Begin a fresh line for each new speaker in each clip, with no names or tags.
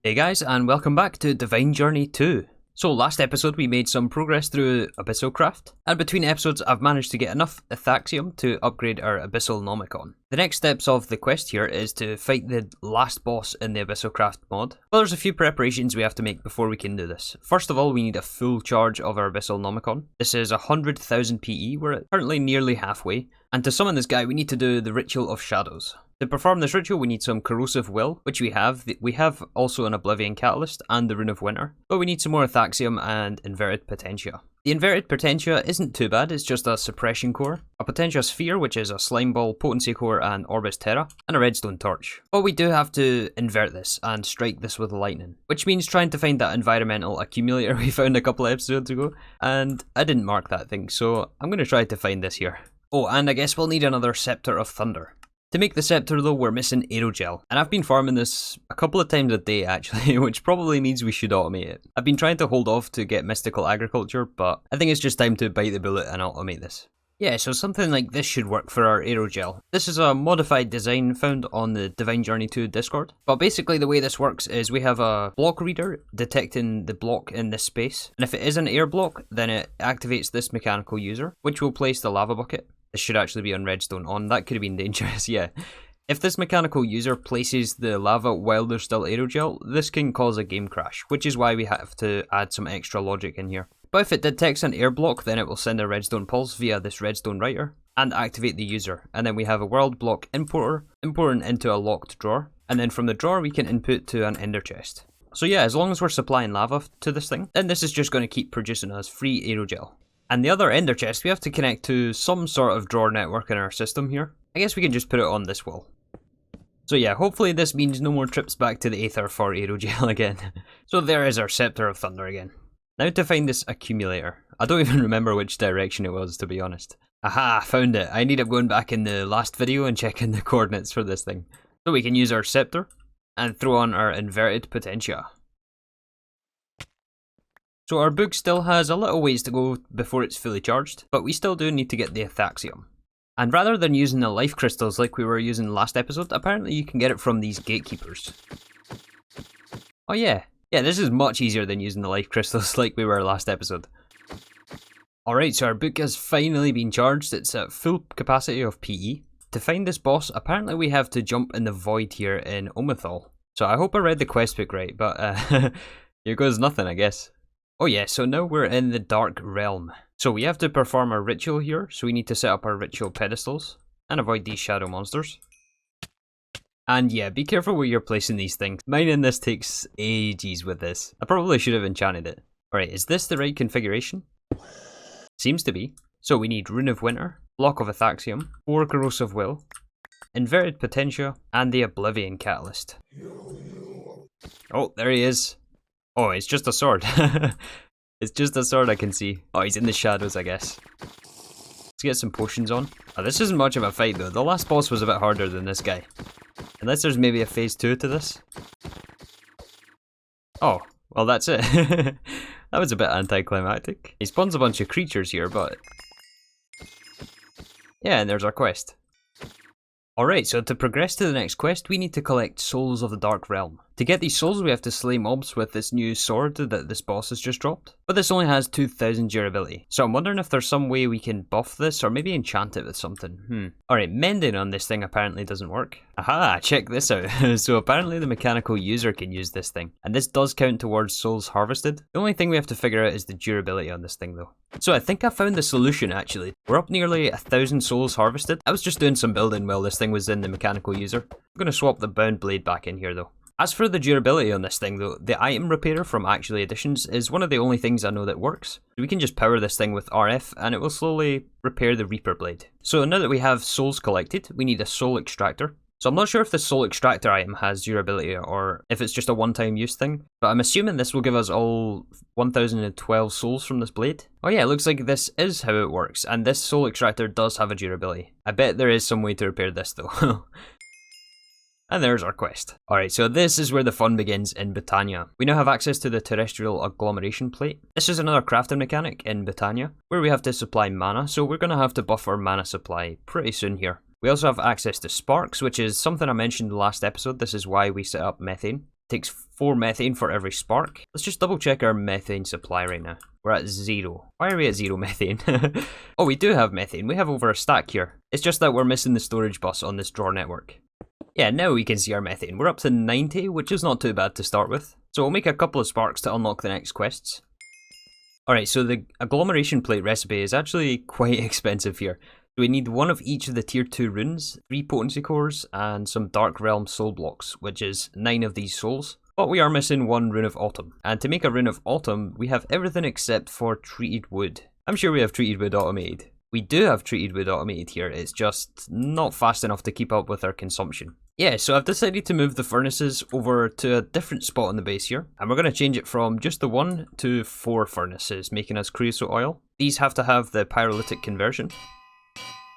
Hey guys, and welcome back to Divine Journey 2. So last episode we made some progress through Abyssalcraft, and between episodes I've managed to get enough Ithaxium to upgrade our Abyssalnomicon. The next steps of the quest here is to fight the last boss in the Abyssalcraft mod. Well, there's a few preparations we have to make before we can do this. First of all, we need a full charge of our Abyssalnomicon. This is 100,000 PE, we're currently nearly halfway, and to summon this guy we need to do the Ritual of Shadows. To perform this ritual we need some Corrosive Will, which we have. We have also an Oblivion Catalyst and the Rune of Winter, but we need some more Ithaxium and Inverted Potentia. The Inverted Potentia isn't too bad, it's just a Suppression Core, a Potentia Sphere which is a Slime Ball, Potency Core and Orbis Terra, and a Redstone Torch. But we do have to invert this and strike this with lightning, which means trying to find that environmental accumulator we found a couple of episodes ago, and I didn't mark that thing, so I'm going to try to find this here. Oh, and I guess we'll need another Scepter of Thunder. To make the scepter though, we're missing Aerogel, and I've been farming this a couple of times a day actually, which probably means we should automate it. I've been trying to hold off to get mystical agriculture, but I think it's just time to bite the bullet and automate this. Yeah, so something like this should work for our Aerogel. This is a modified design found on the Divine Journey 2 Discord, but basically the way this works is we have a block reader detecting the block in this space, and if it is an air block, then it activates this mechanical user, which will place the lava bucket. This should actually be on redstone on. That could have been dangerous, yeah. If this mechanical user places the lava while there's still aerogel, this can cause a game crash, which is why we have to add some extra logic in here. But if it detects an air block, then it will send a redstone pulse via this redstone writer and activate the user. And then we have a world block importer, importing into a locked drawer. And then from the drawer we can input to an ender chest. So yeah, as long as we're supplying lava to this thing, then this is just going to keep producing us free aerogel. And the other ender chest we have to connect to some sort of drawer network in our system here. I guess we can just put it on this wall. So yeah, hopefully this means no more trips back to the Aether for Aerogel again. So there is our Scepter of Thunder again. Now to find this accumulator. I don't even remember which direction it was, to be honest. Aha, found it. I need up going back in the last video and checking the coordinates for this thing. So we can use our scepter and throw on our Inverted Potentia. So our book still has a little ways to go before it's fully charged, but we still do need to get the Ithaxium. And rather than using the life crystals like we were using last episode, apparently you can get it from these gatekeepers. Oh yeah, this is much easier than using the life crystals like we were last episode. Alright, so our book has finally been charged, it's at full capacity of PE. To find this boss, apparently we have to jump in the void here in Omethal. So I hope I read the quest book right, but here goes nothing I guess. Oh yeah, so now we're in the Dark Realm. So we have to perform our ritual here, so we need to set up our ritual pedestals and avoid these shadow monsters. And yeah, be careful where you're placing these things. Mining this takes ages with this. I probably should have enchanted it. Alright, is this the right configuration? Seems to be. So we need Rune of Winter, Block of Ithaxium, 4 Corrosive Will, Inverted Potentia, and the Oblivion Catalyst. Oh, there he is. Oh, it's just a sword. It's just a sword I can see. Oh, he's in the shadows, I guess. Let's get some potions on. Oh, this isn't much of a fight, though. The last boss was a bit harder than this guy. Unless there's maybe a phase 2 to this. Oh, well, that's it. That was a bit anticlimactic. He spawns a bunch of creatures here, but... yeah, and there's our quest. Alright, so to progress to the next quest, we need to collect Souls of the Dark Realm. To get these souls, we have to slay mobs with this new sword that this boss has just dropped. But this only has 2000 durability. So I'm wondering if there's some way we can buff this, or maybe enchant it with something. Alright, mending on this thing apparently doesn't work. Aha, check this out. So apparently the mechanical user can use this thing. And this does count towards souls harvested. The only thing we have to figure out is the durability on this thing though. So I think I found the solution actually. We're up nearly 1000 souls harvested. I was just doing some building while this thing was in the mechanical user. I'm going to swap the bound blade back in here though. As for the durability on this thing though, the item repairer from Actually Additions is one of the only things I know that works. We can just power this thing with RF and it will slowly repair the Reaper blade. So now that we have souls collected, we need a soul extractor. So I'm not sure if the soul extractor item has durability or if it's just a one-time use thing, but I'm assuming this will give us all 1012 souls from this blade. Oh yeah, it looks like this is how it works, and this soul extractor does have a durability. I bet there is some way to repair this though. And there's our quest. Alright, so this is where the fun begins in Botania. We now have access to the Terrestrial Agglomeration plate. This is another crafting mechanic in Botania, where we have to supply mana, so we're going to have to buff our mana supply pretty soon here. We also have access to sparks, which is something I mentioned in the last episode. This is why we set up methane. It takes 4 methane for every spark. Let's just double check our methane supply right now. We're at 0. Why are we at 0 methane? Oh, we do have methane. We have over a stack here. It's just that we're missing the storage bus on this drawer network. Yeah, now we can see our methane. We're up to 90, which is not too bad to start with. So we'll make a couple of sparks to unlock the next quests. Alright, so the agglomeration plate recipe is actually quite expensive here. So we need 1 of each of the tier 2 runes, 3 potency cores, and some Dark Realm soul blocks, which is 9 of these souls. But we are missing 1 rune of autumn. And to make a rune of autumn, we have everything except for treated wood. I'm sure we have treated wood automated. We do have treated wood automated here, it's just not fast enough to keep up with our consumption. Yeah, so I've decided to move the furnaces over to a different spot on the base here, and we're going to change it from just the 1 to 4 furnaces, making us creosote oil. These have to have the pyrolytic conversion,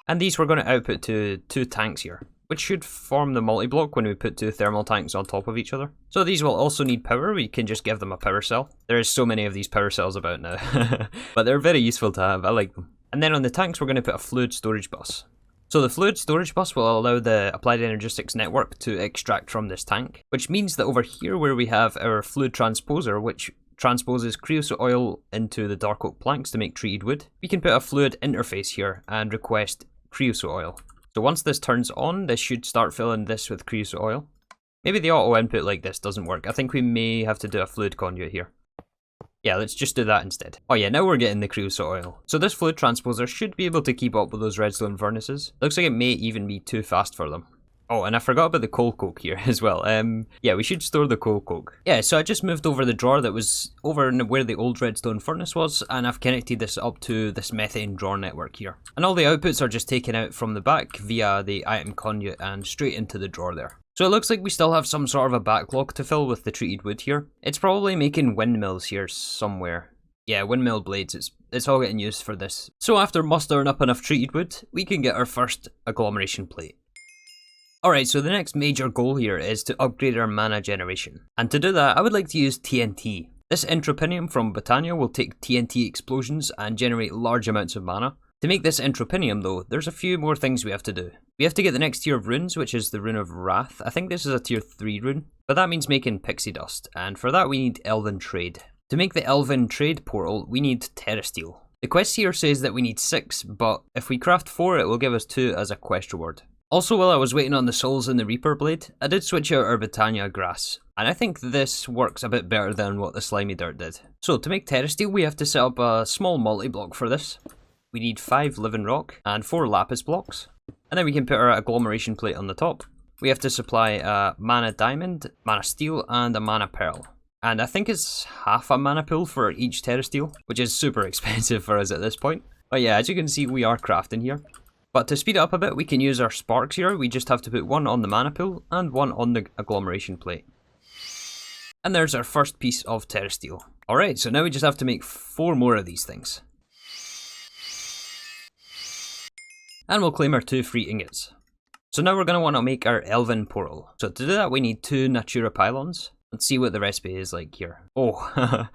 and these we're going to output to 2 tanks here, which should form the multi-block when we put 2 thermal tanks on top of each other. So these will also need power, we can just give them a power cell. There is so many of these power cells about now, but they're very useful to have, I like them. And then on the tanks we're going to put a fluid storage bus. So the fluid storage bus will allow the applied energistics network to extract from this tank, which means that over here where we have our fluid transposer, which transposes creosote oil into the dark oak planks to make treated wood, we can put a fluid interface here and request creosote oil. So once this turns on, this should start filling this with creosote oil. Maybe the auto input like this doesn't work. I think we may have to do a fluid conduit here. Yeah, let's just do that instead. Oh yeah, now we're getting the creosote oil. So this fluid transposer should be able to keep up with those redstone furnaces. Looks like it may even be too fast for them. Oh, and I forgot about the coal coke here as well. Yeah, we should store the coal coke. Yeah, so I just moved over the drawer that was over where the old redstone furnace was, and I've connected this up to this methane drawer network here. And all the outputs are just taken out from the back via the item conduit and straight into the drawer there. So it looks like we still have some sort of a backlog to fill with the treated wood here. It's probably making windmills here somewhere. Yeah, windmill blades, it's all getting used for this. So after mustering up enough treated wood, we can get our first agglomeration plate. Alright, so the next major goal here is to upgrade our mana generation. And to do that, I would like to use TNT. This Entropynium from Botania will take TNT explosions and generate large amounts of mana. To make this Entropynium though, there's a few more things we have to do. We have to get the next tier of runes, which is the Rune of Wrath. I think this is a tier 3 rune, but that means making pixie dust, and for that we need Elven Trade. To make the Elven Trade portal, we need Terrasteel. The quest here says that we need 6, but if we craft 4 it will give us 2 as a quest reward. Also, while I was waiting on the souls in the Reaper Blade, I did switch out our Botania grass, and I think this works a bit better than what the slimy dirt did. So to make Terrasteel we have to set up a small multi-block for this. We need 5 living rock and 4 lapis blocks, and then we can put our agglomeration plate on the top. We have to supply a mana diamond, mana steel, and a mana pearl. And I think it's half a mana pool for each Terrasteel, which is super expensive for us at this point. But yeah, as you can see we are crafting here. But to speed it up a bit, we can use our sparks here. We just have to put 1 on the mana pool and 1 on the agglomeration plate. And there's our first piece of Terrasteel. Alright, so now we just have to make 4 more of these things. And we'll claim our 2 free ingots. So now we're going to want to make our Elven Portal. So to do that we need 2 Natura pylons. Let's see what the recipe is like here. Oh,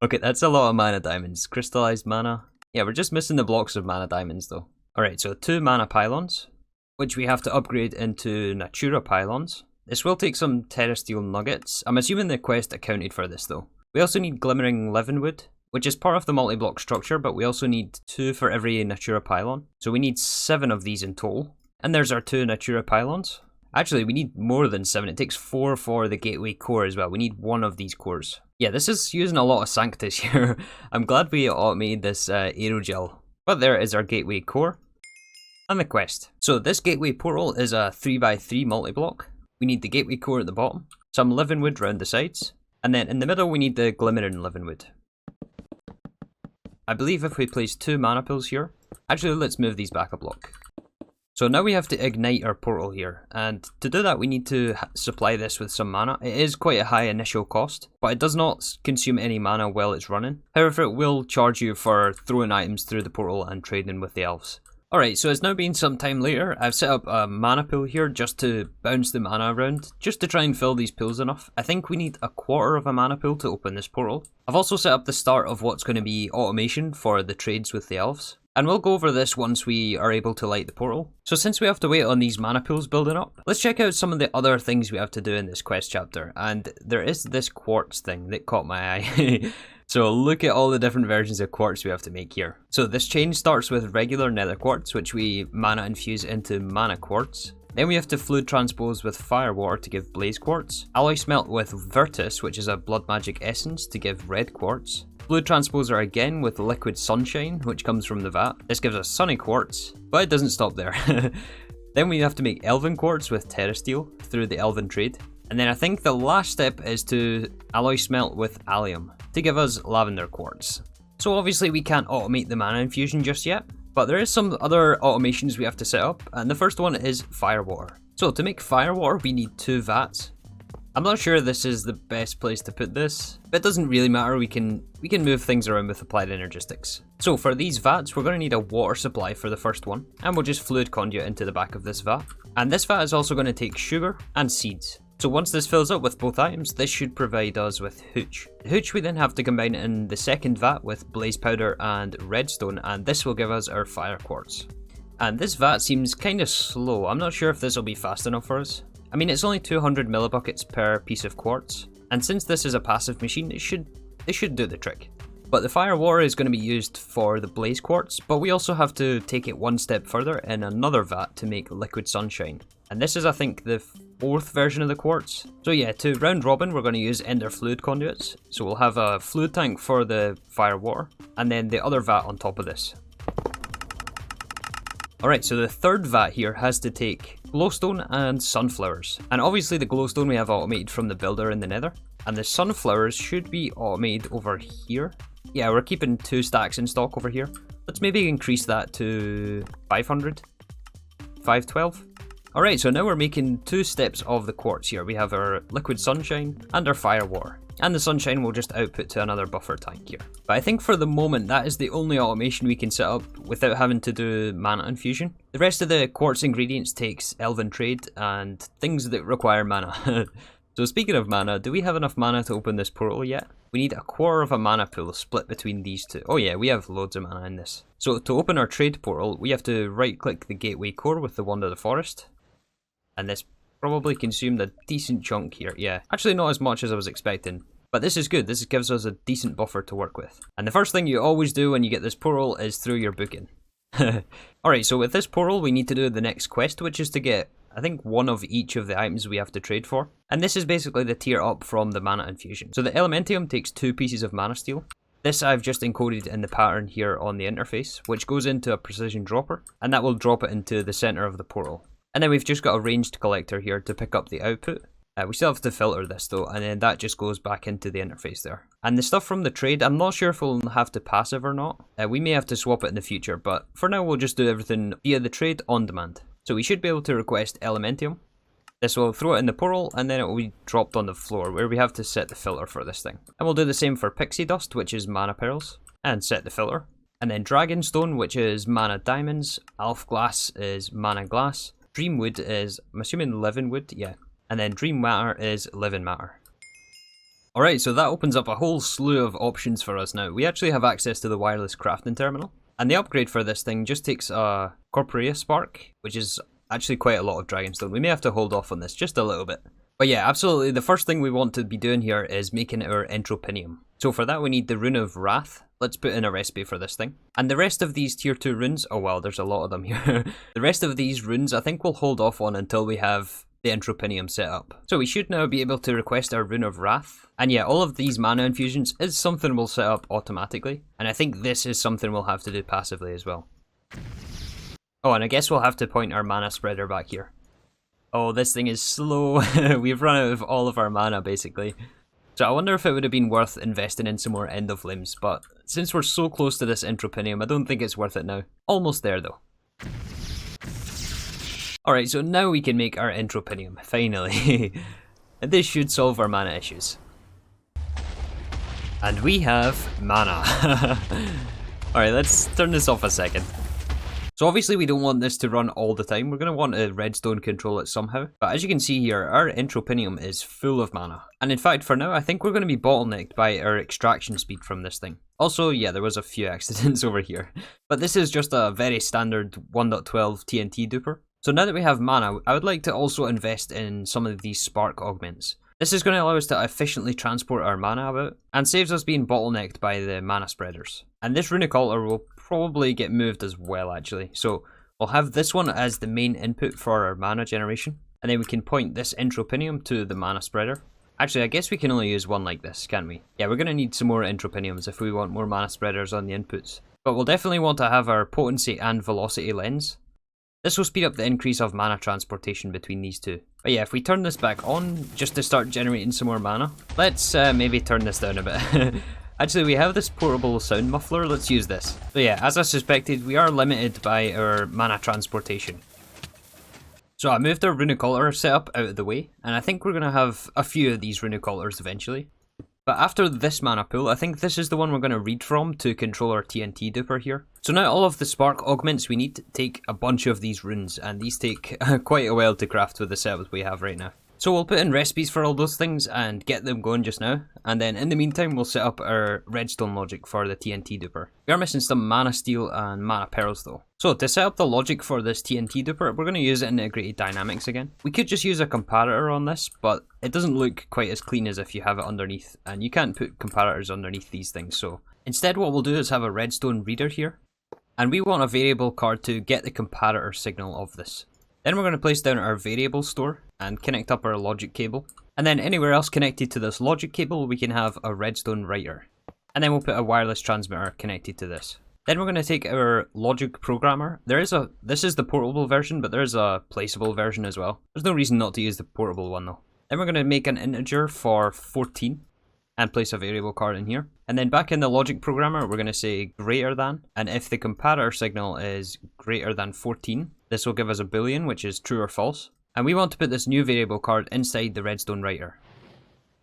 okay, that's a lot of mana diamonds. Crystallized mana. Yeah, we're just missing the blocks of mana diamonds though. Alright, so 2 mana pylons, which we have to upgrade into Natura pylons. This will take some Terrasteel nuggets. I'm assuming the quest accounted for this though. We also need glimmering leavenwood, which is part of the multi-block structure, but we also need 2 for every Natura pylon. So we need 7 of these in total. And there's our 2 Natura pylons. Actually, we need more than 7. It takes 4 for the gateway core as well. We need 1 of these cores. Yeah, this is using a lot of Sanctus here. I'm glad we automated this Aerogel. But there is our gateway core. And the quest. So this gateway portal is a 3x3 multi-block. We need the gateway core at the bottom, some leavenwood round the sides, and then in the middle we need the glimmering leavenwood. I believe if we place 2 mana pools here, actually let's move these back a block. So now we have to ignite our portal here, and to do that we need to supply this with some mana. It is quite a high initial cost, but it does not consume any mana while it's running. However, it will charge you for throwing items through the portal and trading with the elves. Alright, so it's now been some time later. I've set up a mana pool here just to bounce the mana around, just to try and fill these pools enough. I think we need a quarter of a mana pool to open this portal. I've also set up the start of what's going to be automation for the trades with the elves. And we'll go over this once we are able to light the portal. So since we have to wait on these mana pools building up, let's check out some of the other things we have to do in this quest chapter. And there is this quartz thing that caught my eye. So look at all the different versions of quartz we have to make here. So this chain starts with regular nether quartz, which we mana infuse into mana quartz. Then we have to fluid transpose with fire water to give blaze quartz. Alloy smelt with virtus, which is a blood magic essence, to give red quartz. Fluid transposer again with liquid sunshine, which comes from the vat. This gives us sunny quartz, but it doesn't stop there. Then we have to make elven quartz with Terrasteel through the elven trade. And then I think the last step is to alloy smelt with allium to give us lavender quartz. So obviously we can't automate the mana infusion just yet, but there is some other automations we have to set up, and the first one is fire water. So to make fire water we need 2 vats. I'm not sure this is the best place to put this, but it doesn't really matter, we can move things around with applied energistics. So for these vats we're going to need a water supply for the first one, and we'll just fluid conduit into the back of this vat. And this vat is also going to take sugar and seeds. So once this fills up with both items, this should provide us with hooch. The hooch we then have to combine in the second vat with blaze powder and redstone, and this will give us our fire quartz. And this vat seems kind of slow. I'm not sure if this will be fast enough for us. I mean, it's only 200 millibuckets per piece of quartz, and since this is a passive machine, it should do the trick. But the fire water is going to be used for the blaze quartz, but we also have to take it one step further in another vat to make liquid sunshine. And this is, I think, the 4th version of the quartz. So yeah, to round robin, we're going to use ender fluid conduits. So we'll have a fluid tank for the fire water, and then the other vat on top of this. Alright, so the 3rd vat here has to take glowstone and sunflowers. And obviously the glowstone we have automated from the builder in the nether. And the sunflowers should be automated over here. Yeah, we're keeping 2 stacks in stock over here. Let's maybe increase that to 500? 512? Alright, so now we're making 2 steps of the quartz here. We have our liquid sunshine and our fire water. And the sunshine will just output to another buffer tank here. But I think for the moment that is the only automation we can set up without having to do mana infusion. The rest of the quartz ingredients takes elven trade and things that require mana. So speaking of mana, do we have enough mana to open this portal yet? We need a quarter of a mana pool split between these two. Oh yeah, we have loads of mana in this. So to open our trade portal, we have to right click the gateway core with the wand of the forest. And this probably consumed a decent chunk here, yeah. Actually not as much as I was expecting. But this is good, this gives us a decent buffer to work with. And the first thing you always do when you get this portal is throw your book in. Alright, so with this portal we need to do the next quest, which is to get, I think, 1 of each of the items we have to trade for. And this is basically the tier up from the mana infusion. So the elementium takes 2 pieces of mana steel. This I've just encoded in the pattern here on the interface, which goes into a precision dropper, and that will drop it into the center of the portal. And then we've just got a ranged collector here to pick up the output. We still have to filter this though, and then that just goes back into the interface there. And the stuff from the trade, I'm not sure if we'll have to passive or not. We may have to swap it in the future, but for now we'll just do everything via the trade on demand. So we should be able to request elementium. This will throw it in the portal, and then it will be dropped on the floor where we have to set the filter for this thing. And we'll do the same for pixie dust, which is mana pearls, and set the filter. And then dragonstone, which is mana diamonds. Alf glass is mana glass. Dreamwood is, I'm assuming living wood, yeah. And then dream matter is living matter. Alright, so that opens up a whole slew of options for us now. We actually have access to the wireless crafting terminal. And the upgrade for this thing just takes a corporea spark, which is actually quite a lot of dragonstone. We may have to hold off on this just a little bit. But yeah, absolutely, the first thing we want to be doing here is making our Entropynium. So for that we need the Rune of Wrath. Let's put in a recipe for this thing. And the rest of these tier 2 runes, oh well, there's a lot of them here. The rest of these runes I think we'll hold off on until we have the Entropynium set up. So we should now be able to request our Rune of Wrath. And yeah, all of these mana infusions is something we'll set up automatically. And I think this is something we'll have to do passively as well. Oh, and I guess we'll have to point our mana spreader back here. Oh, this thing is slow. We've run out of all of our mana basically. So I wonder if it would have been worth investing in some more end of limbs, but since we're so close to this Entropynium, I don't think it's worth it now. Almost there though. Alright, so now we can make our Entropynium, finally. And this should solve our mana issues. And we have mana. Alright, let's turn this off a second. So obviously we don't want this to run all the time, we're going to want to redstone control it somehow. But as you can see here, our Entropynium is full of mana. And in fact for now I think we're going to be bottlenecked by our extraction speed from this thing. Also, yeah, there was a few accidents over here. But this is just a very standard 1.12 TNT duper. So now that we have mana, I would like to also invest in some of these spark augments. This is going to allow us to efficiently transport our mana about, and saves us being bottlenecked by the mana spreaders. And this runic altar will probably get moved as well actually. So we'll have this one as the main input for our mana generation, and then we can point this Entropynium to the mana spreader. Actually, I guess we can only use one like this, can't we? Yeah, we're going to need some more Entropyniums if we want more mana spreaders on the inputs. But we'll definitely want to have our potency and velocity lens. This will speed up the increase of mana transportation between these two. But yeah, if we turn this back on, just to start generating some more mana, let's maybe turn this down a bit. Actually, we have this portable sound muffler, let's use this. So yeah, as I suspected, we are limited by our mana transportation. So I moved our runic altar setup out of the way, and I think we're going to have a few of these runic altars eventually. But after this mana pool, I think this is the one we're going to read from to control our TNT duper here. So now all of the spark augments we need to take a bunch of these runes, and these take quite a while to craft with the setup we have right now. So we'll put in recipes for all those things and get them going just now, and then in the meantime we'll set up our redstone logic for the TNT duper. We are missing some mana steel and mana pearls though. So to set up the logic for this TNT duper, we're going to use integrated dynamics again. We could just use a comparator on this, but it doesn't look quite as clean as if you have it underneath, and you can't put comparators underneath these things. So instead what we'll do is have a redstone reader here, and we want a variable card to get the comparator signal of this. Then we're going to place down our variable store and connect up our logic cable. And then anywhere else connected to this logic cable, we can have a redstone writer. And then we'll put a wireless transmitter connected to this. Then we're going to take our logic programmer. This is the portable version, but there's a placeable version as well. There's no reason not to use the portable one though. Then we're going to make an integer for 14 and place a variable card in here. And then back in the logic programmer, we're going to say greater than. And if the comparator signal is greater than 14, this will give us a boolean, which is true or false. And we want to put this new variable card inside the redstone writer.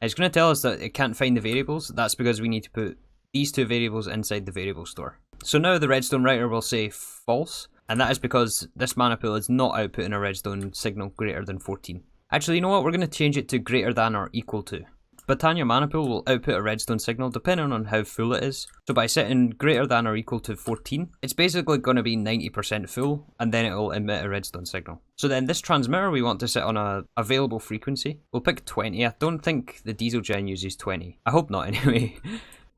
It's going to tell us that it can't find the variables. That's because we need to put these two variables inside the variable store. So now the redstone writer will say false, and that is because this mana pool is not outputting a redstone signal greater than 14. Actually, you know what? We're going to change it to greater than or equal to. Botania mana pool will output a redstone signal depending on how full it is. So by setting greater than or equal to 14, it's basically going to be 90% full, and then it will emit a redstone signal. So then this transmitter we want to set on a available frequency. We'll pick 20. I don't think the diesel gen uses 20. I hope not anyway.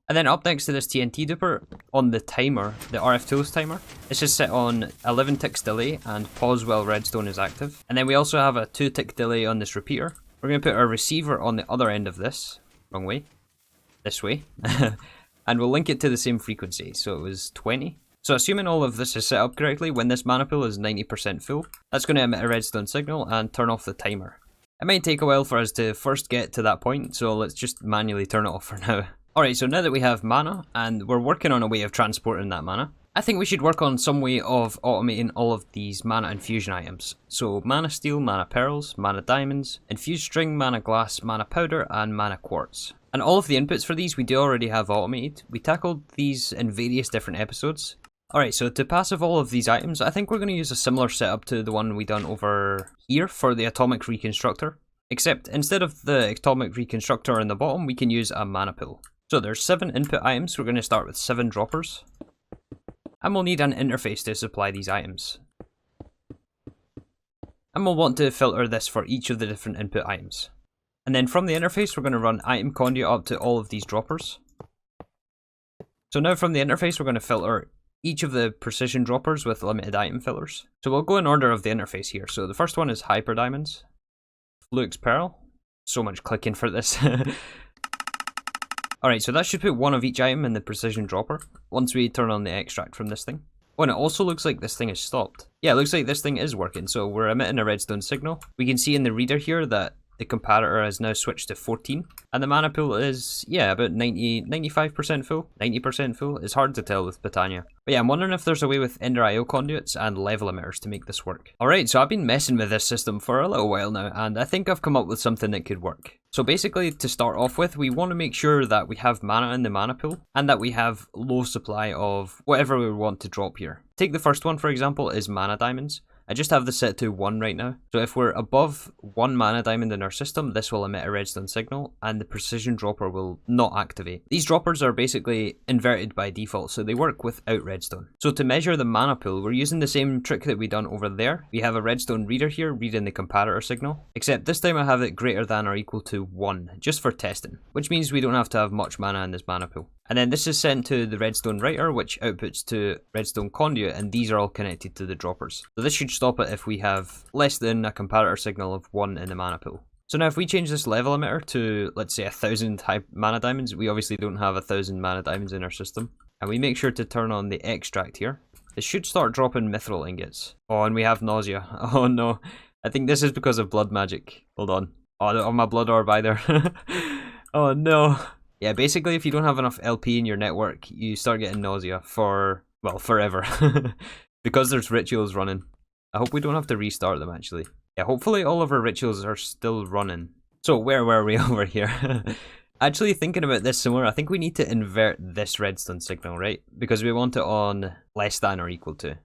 And then up next to this TNT duper, on the timer, the RF tools timer, this is set on 11 ticks delay and pause while redstone is active. And then we also have a 2 tick delay on this repeater. We're going to put our receiver on the other end of this, wrong way, this way, and we'll link it to the same frequency, so it was 20. So assuming all of this is set up correctly, when this mana pool is 90% full, that's going to emit a redstone signal and turn off the timer. It might take a while for us to first get to that point, so let's just manually turn it off for now. Alright, so now that we have mana, and we're working on a way of transporting that mana, I think we should work on some way of automating all of these mana infusion items. So mana steel, mana pearls, mana diamonds, infused string, mana glass, mana powder, and mana quartz. And all of the inputs for these we do already have automated. We tackled these in various different episodes. Alright, so to passive all of these items, I think we're going to use a similar setup to the one we done over here for the atomic reconstructor. Except instead of the atomic reconstructor in the bottom, we can use a mana pool. So there's 7 input items, we're going to start with 7 droppers. And we'll need an interface to supply these items. And we'll want to filter this for each of the different input items. And then from the interface, we're going to run item conduit up to all of these droppers. So now from the interface, we're going to filter each of the precision droppers with limited item filters. So we'll go in order of the interface here. So the first one is hyper diamonds, flux pearl. So much clicking for this. Alright, so that should put one of each item in the precision dropper, once we turn on the extract from this thing. Oh, and it also looks like this thing is stopped. Yeah, it looks like this thing is working, so we're emitting a redstone signal. We can see in the reader here that the comparator has now switched to 14. And the mana pool is, yeah, about 95% full, 90% full. It's hard to tell with Botania. But yeah, I'm wondering if there's a way with Ender IO conduits and level emitters to make this work. Alright, so I've been messing with this system for a little while now, and I think I've come up with something that could work. So basically, to start off with, we want to make sure that we have mana in the mana pool, and that we have low supply of whatever we want to drop here. Take the first one, for example, is mana diamonds. I just have this set to 1 right now. So if we're above 1 mana diamond in our system, this will emit a redstone signal and the precision dropper will not activate. These droppers are basically inverted by default, so they work without redstone. So to measure the mana pool, we're using the same trick that we done over there. We have a redstone reader here reading the comparator signal, except this time I have it greater than or equal to 1, just for testing, which means we don't have to have much mana in this mana pool. And then this is sent to the redstone writer, which outputs to redstone conduit, and these are all connected to the droppers. So this should stop it if we have less than a comparator signal of 1 in the mana pool. So now if we change this level emitter to, let's say, 1000 mana diamonds, we obviously don't have 1000 mana diamonds in our system. And we make sure to turn on the extract here. It should start dropping mithril ingots. Oh, and we have nausea. Oh no. I think this is because of blood magic. Hold on. Oh, my blood orb either. Oh no. Yeah, basically if you don't have enough LP in your network, you start getting nausea for, well, forever. Because there's rituals running. I hope we don't have to restart them actually. Yeah, hopefully all of our rituals are still running. So where were we over here? Actually thinking about this some more, I think we need to invert this redstone signal, right? Because we want it on less than or equal to.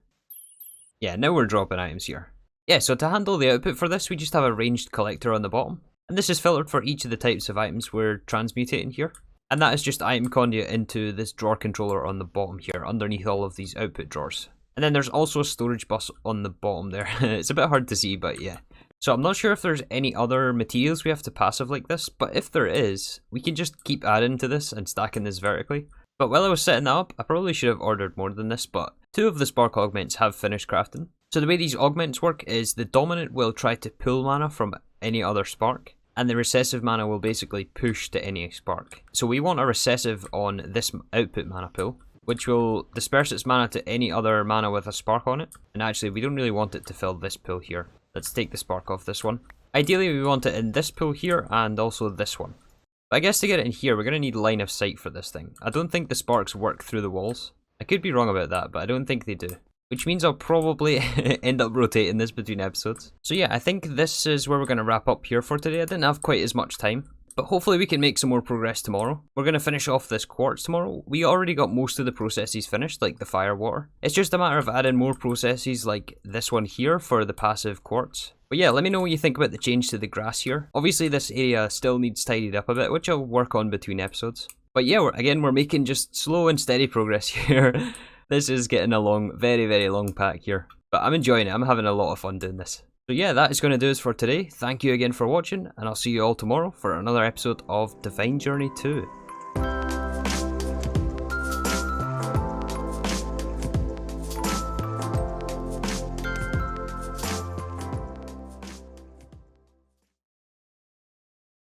Yeah, now we're dropping items here. Yeah, so to handle the output for this, we just have a ranged collector on the bottom. And this is filtered for each of the types of items we're transmutating here. And that is just item conduit into this drawer controller on the bottom here, underneath all of these output drawers. And then there's also a storage bus on the bottom there. It's a bit hard to see, but yeah. So I'm not sure if there's any other materials we have to passive like this, but if there is, we can just keep adding to this and stacking this vertically. But while I was setting that up, I probably should have ordered more than this, but 2 of the spark augments have finished crafting. So the way these augments work is the dominant will try to pull mana from any other spark, and the recessive mana will basically push to any spark. So we want a recessive on this output mana pool, which will disperse its mana to any other mana with a spark on it. And actually, we don't really want it to fill this pool here. Let's take the spark off this one. Ideally, we want it in this pool here and also this one. But I guess to get it in here, we're going to need line of sight for this thing. I don't think the sparks work through the walls. I could be wrong about that, but I don't think they do. Which means I'll probably end up rotating this between episodes. So yeah, I think this is where we're going to wrap up here for today. I didn't have quite as much time, but hopefully we can make some more progress tomorrow. We're going to finish off this quartz tomorrow. We already got most of the processes finished, like the fire water. It's just a matter of adding more processes like this one here for the passive quartz. But yeah, let me know what you think about the change to the grass here. Obviously this area still needs tidied up a bit, which I'll work on between episodes. But yeah, we're making just slow and steady progress here. This is getting a long, very, very long pack here. But I'm enjoying it. I'm having a lot of fun doing this. So yeah, that is going to do us for today. Thank you again for watching, and I'll see you all tomorrow for another episode of Divine Journey 2.